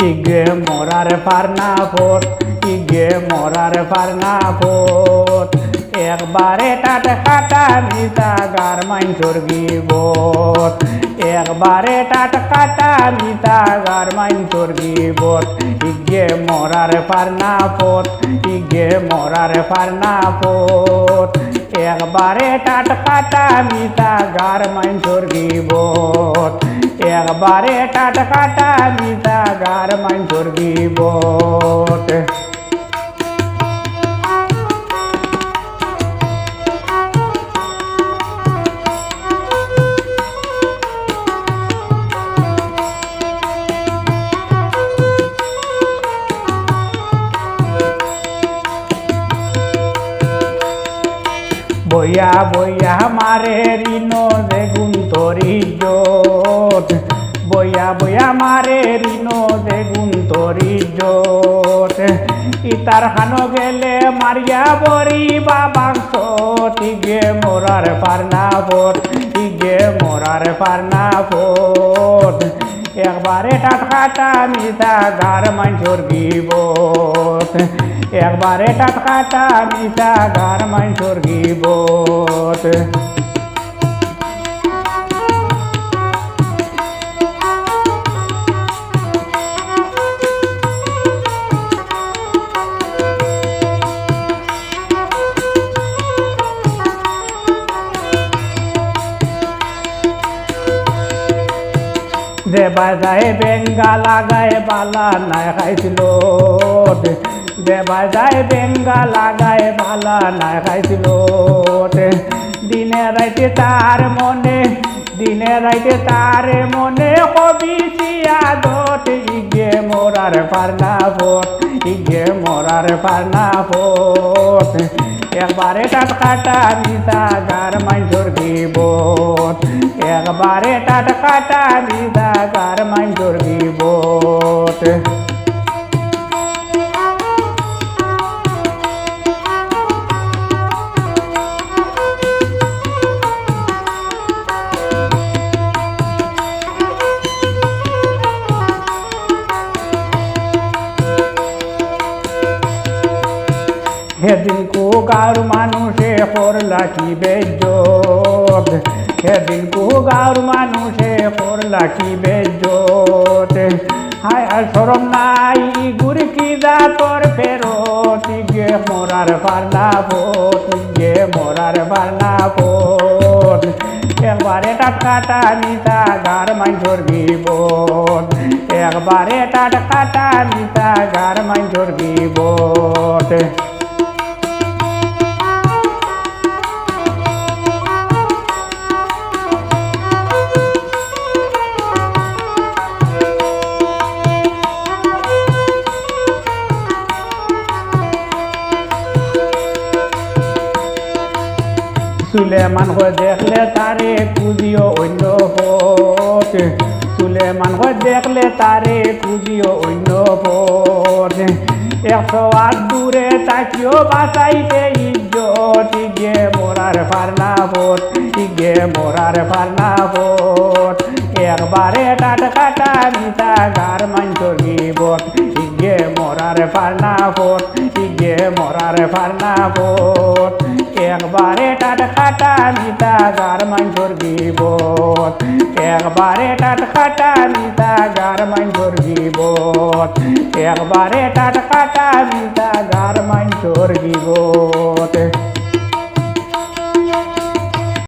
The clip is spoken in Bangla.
ইগে মরার ফারনা ফোট ইগে মরার ফারনা ফোট একবারে টাট কাটা মিতা গার মাইনচোর গিবত একবারে টাট কাটা মিতা গার মাইনচোর গিবত ইগে মরার ফারনা ফোট ইগে মরার ফারনা ফোট একবারে টাট কাটা মিতা গার মাইনচোর গিবত একবারে টাট কাটা মিতা গার মাইনচোর গিবত বইয়া বইয়া মারে রিনো দেগুন তরি জোট বইয়া বইয়া মারে রিনো দেগুন তরি জোট ইতার খানো গেলে মারিয়া বরি বাবাংশ ইগে মোরার ফারনা ফোট ইগে মোরার ফারনা ফোট একবারে টাট কাটা মিতা গার মাইনচোর গিবত একবারে টাট কাটা মিতা গার মাইনচোর গিবত দেবা যায় বেঙ্গা লাগায় বালা নাই খাইছিল দেবা যায় বেঙ্গা লাগায় বালা নাই খাইছিল দিনে রাইতে তার মনে দিনে রাইতে তার মনে কবি সিয়াদত ইগে মোরার ফারনা ফোট ইগে মোরার ফারনা ফোট একবারে টাট কাটা মিতা গার মাইনচোর গিবত একবারে টাট কাটা মিতা গার মাইনচোর গিবত সেদিন কো গাঁর মানুষে করলা কি বেজ্জত সেদিন কো গাঁর মানুষে করলা কি বেজ্জত হায় আর শরম নাই গুড়ি কি দাঁতর ফেরত ইগে মোরার ফারনা ফোট ইগে মোরার ফারনা ফোট একবারে টাট কাটা মিতা গার মাইনচোর গিবত একবারে টাট কাটা মিতা গার মাইনচোর গিবত সুলেমান হয় দেখলে তারে পুজিও অন্য পথ সুলেমান হয় দেখলে তারে পুজিও অন্য পথ 108 দূরে তাকিও বাঁচাইতে ইজ্জত ইগে মোরার ফারনা ফোট ইগে মোরার ফারনা ফোট একবারে টাট কাটা মিতা গার মাইনচোর গিবত ইগে মোরার ফারনা ফোট ইগে মোরার ফারনা ফোট একবারে টাট কাটা মিতা গার মাইনচোর গিবত একবারে টাট কাটা মিতা গার মাইনচোর গিবত একবারে টাট কাটা মিতা গার মাইনচোর গিবত